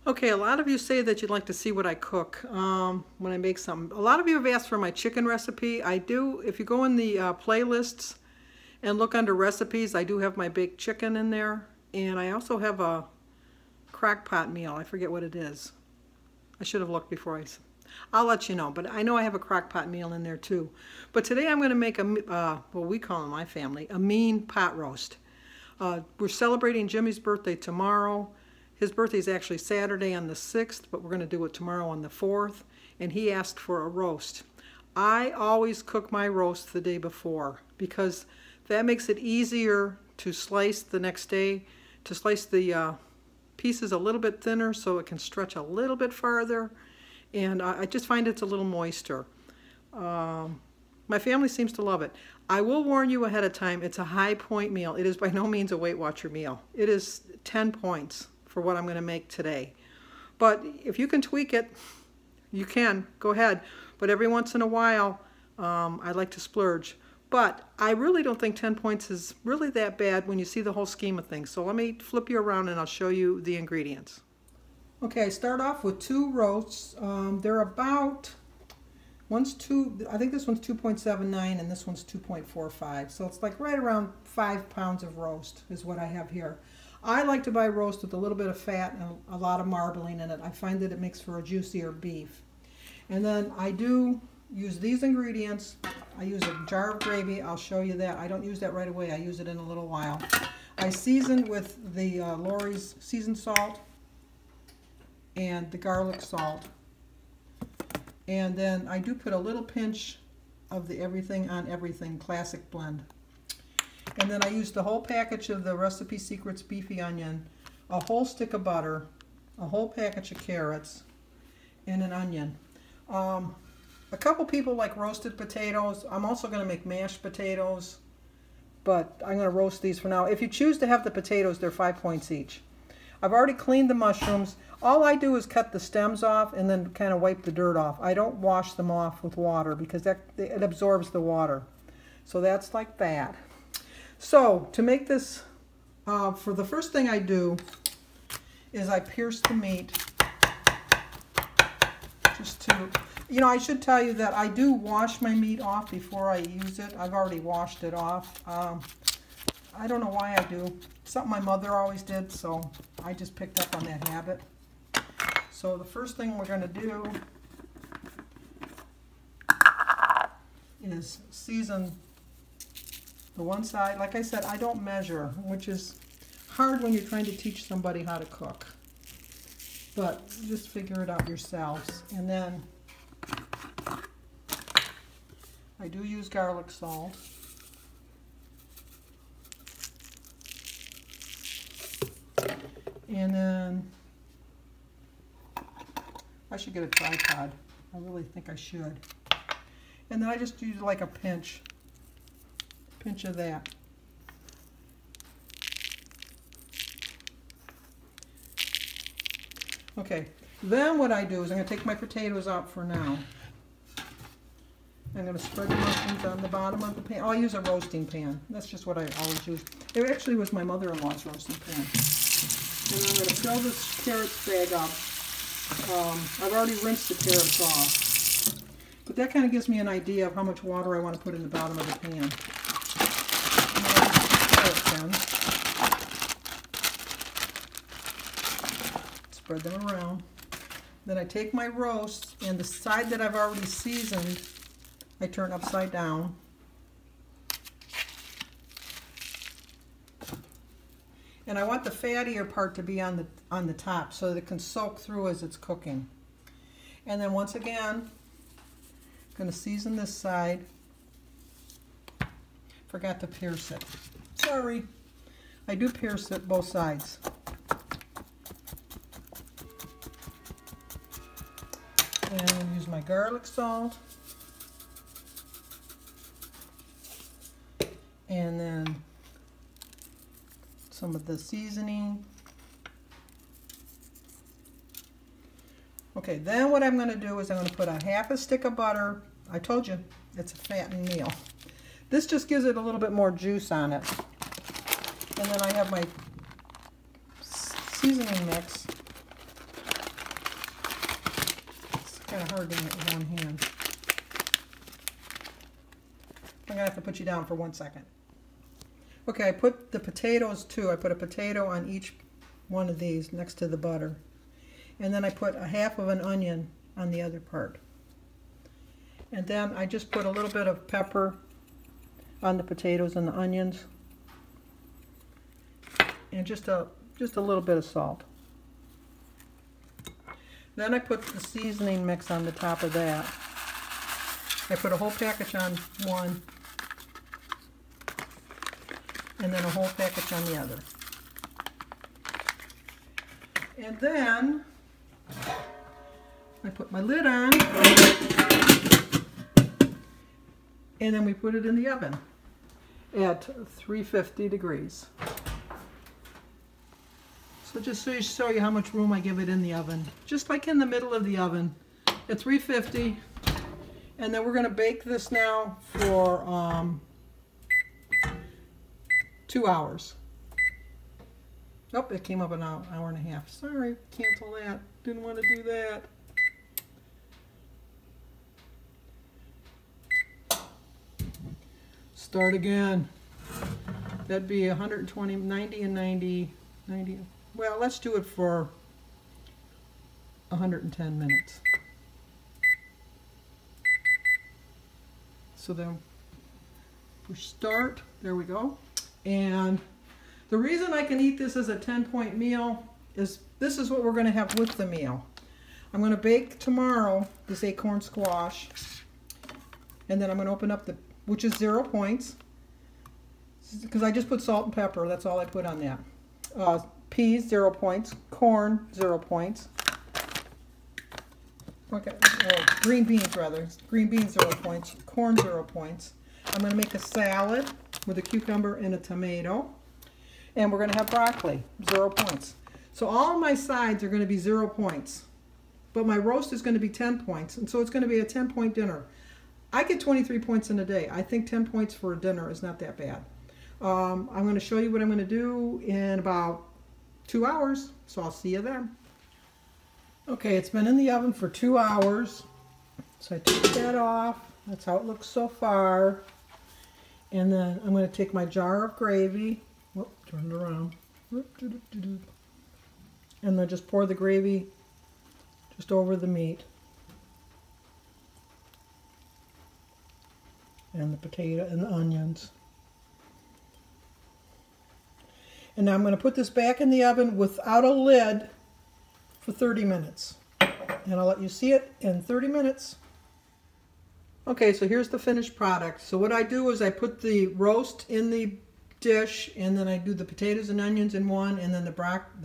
Okay, a lot of you say that you'd like to see what I cook when I make something. A lot of you have asked for my chicken recipe. I do, if you go in the playlists and look under recipes, I do have my baked chicken in there. And I also have a crock pot meal. I forget what it is. I should have looked before I'll let you know, but I know I have a crock pot meal in there too. But today I'm going to make what we call in my family, a mean pot roast. We're celebrating Jimmy's birthday tomorrow. His birthday is actually Saturday on the 6th, but we're going to do it tomorrow on the 4th, and he asked for a roast. I always cook my roast the day before because that makes it easier to slice the next day, to slice the pieces a little bit thinner so it can stretch a little bit farther, and I just find it's a little moister. My family seems to love it. I will warn you ahead of time, it's a high point meal. It is by no means a Weight Watcher meal. It is 10 points for what I'm going to make today. But if you can tweak it, you can, go ahead. But every once in a while, I like to splurge. But I really don't think 10 points is really that bad when you see the whole scheme of things. So let me flip you around and I'll show you the ingredients. Okay, I start off with 2 roasts. They're about, I think this one's 2.79 and this one's 2.45. So it's like right around 5 pounds of roast is what I have here. I like to buy roast with a little bit of fat and a lot of marbling in it. I find that it makes for a juicier beef. And then I do use these ingredients. I use a jar of gravy. I'll show you that. I don't use that right away. I use it in a little while. I season with the Lori's seasoned salt and the garlic salt. And then I do put a little pinch of the Everything on Everything Classic Blend. And then I use the whole package of the Recipe Secrets Beefy Onion, a whole stick of butter, a whole package of carrots, and an onion. A couple people like roasted potatoes. I'm also going to make mashed potatoes, but I'm going to roast these for now. If you choose to have the potatoes, they're 5 points each. I've already cleaned the mushrooms. All I do is cut the stems off and then kind of wipe the dirt off. I don't wash them off with water because it absorbs the water. So that's like that. So to make this, for the first thing I do is I pierce the meat just to, I should tell you that I do wash my meat off before I use it. I've already washed it off. I don't know why I do. Something my mother always did, so I just picked up on that habit. So the first thing we're going to do is season the one side. Like I said, I don't measure, which is hard when you're trying to teach somebody how to cook. But just figure it out yourselves. And then I do use garlic salt. And then I should get a tripod. I really think I should. And then I just use like a pinch of that. Okay, then what I do is I'm going to take my potatoes out for now. I'm going to spread the mushrooms on the bottom of the pan. Oh, I use a roasting pan. That's just what I always use. It actually was my mother-in-law's roasting pan. And I'm going to fill this carrot bag up. I've already rinsed the carrots off. But that kind of gives me an idea of how much water I want to put in the bottom of the pan. Spread them around. Then I take my roast, and the side that I've already seasoned, I turn upside down. And I want the fattier part to be on the top so that it can soak through as it's cooking. And then once again, I'm going to season this side. Forgot to pierce it. Sorry. I do pierce it both sides. And I'll use my garlic salt. And then some of the seasoning. Okay, then what I'm going to do is I'm going to put a half a stick of butter. I told you, it's a fattened meal. This just gives it a little bit more juice on it. And then I have my seasoning mix. kind of hard doing it with one hand. I'm gonna have to put you down for 1 second. Okay, I put the potatoes too. I put a potato on each one of these next to the butter. And then I put a half of an onion on the other part. And then I just put a little bit of pepper on the potatoes and the onions. And just a little bit of salt. Then I put the seasoning mix on the top of that. I put a whole package on one, and then a whole package on the other. And then I put my lid on, and then we put it in the oven at 350 degrees. So just to show you how much room I give it in the oven, just like in the middle of the oven at 350. And then we're going to bake this now for 2 hours. Oh, it came up an hour and a half. Sorry, cancel that. Didn't want to do that. Start again. That'd be 120, 90 and 90. Well, let's do it for 110 minutes. So then push start. There we go. And the reason I can eat this as a 10-point meal is this is what we're going to have with the meal. I'm going to bake tomorrow this acorn squash, and then I'm going to open up the, which is 0 points, because I just put salt and pepper. That's all I put on that. Peas, 0 points. Corn, 0 points. Okay, green beans rather. Green beans, 0 points. Corn, 0 points. I'm going to make a salad with a cucumber and a tomato. And we're going to have broccoli, 0 points. So all my sides are going to be 0 points. But my roast is going to be 10 points. And so it's going to be a 10-point dinner. I get 23 points in a day. I think 10 points for a dinner is not that bad. I'm going to show you what I'm going to do in about 2 hours. So I'll see you then. Okay, it's been in the oven for 2 hours. So I took that off. That's how it looks so far. And then I'm going to take my jar of gravy. Whoop, turn it around. And then just pour the gravy just over the meat. And the potato and the onions. And now I'm going to put this back in the oven without a lid for 30 minutes. And I'll let you see it in 30 minutes. Okay, so here's the finished product. So what I do is I put the roast in the dish, and then I do the potatoes and onions in one, and then the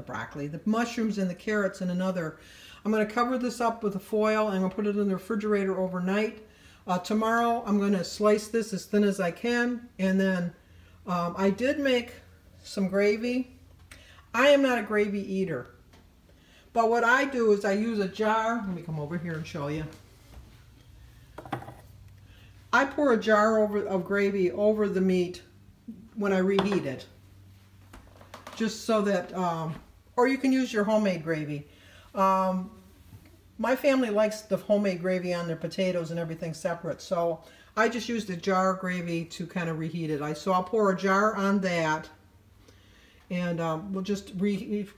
broccoli, the mushrooms and the carrots in another. I'm going to cover this up with a foil. I'm going to put it in the refrigerator overnight. Tomorrow I'm going to slice this as thin as I can, and then I did make some gravy. I am not a gravy eater, but what I do is I use a jar. Let me come over here and show you. I pour a jar of gravy over the meat when I reheat it, just so that, or you can use your homemade gravy. My family likes the homemade gravy on their potatoes and everything separate, so I just used a jar of gravy to kind of reheat it. So I'll pour a jar on that, and we'll just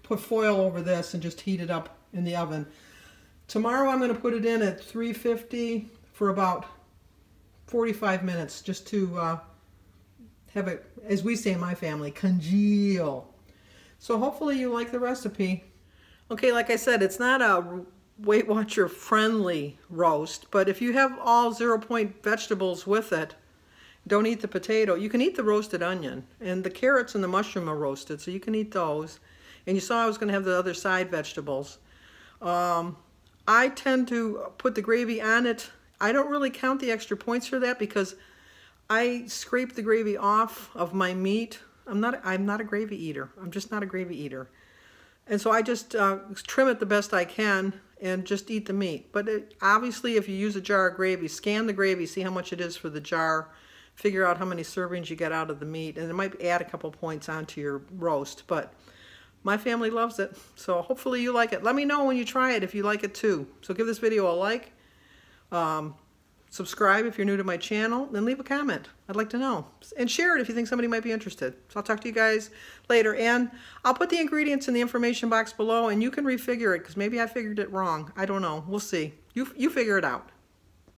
put foil over this and just heat it up in the oven. Tomorrow I'm going to put it in at 350 for about 45 minutes, just to have it, as we say in my family, congeal. So hopefully you like the recipe. Okay, like I said, it's not a Weight Watcher friendly roast, but if you have all 0 point vegetables with it, don't eat the potato. You can eat the roasted onion, and the carrots and the mushroom are roasted, so you can eat those. And you saw I was going to have the other side vegetables. I tend to put the gravy on it. I don't really count the extra points for that because I scrape the gravy off of my meat. I'm not a gravy eater. I'm just not a gravy eater. And so I just trim it the best I can and just eat the meat. But obviously if you use a jar of gravy, scan the gravy, see how much it is for the jar, figure out how many servings you get out of the meat, and it might add a couple points onto your roast. But My family loves it, so hopefully you like it. Let me know when you try it if you like it too. So give this video a like, subscribe if you're new to my channel, and leave a comment. I'd like to know. And share it if you think somebody might be interested. So I'll talk to you guys later. And I'll put the ingredients in the information box below, and you can refigure it, because maybe I figured it wrong. I don't know. We'll see. You figure it out.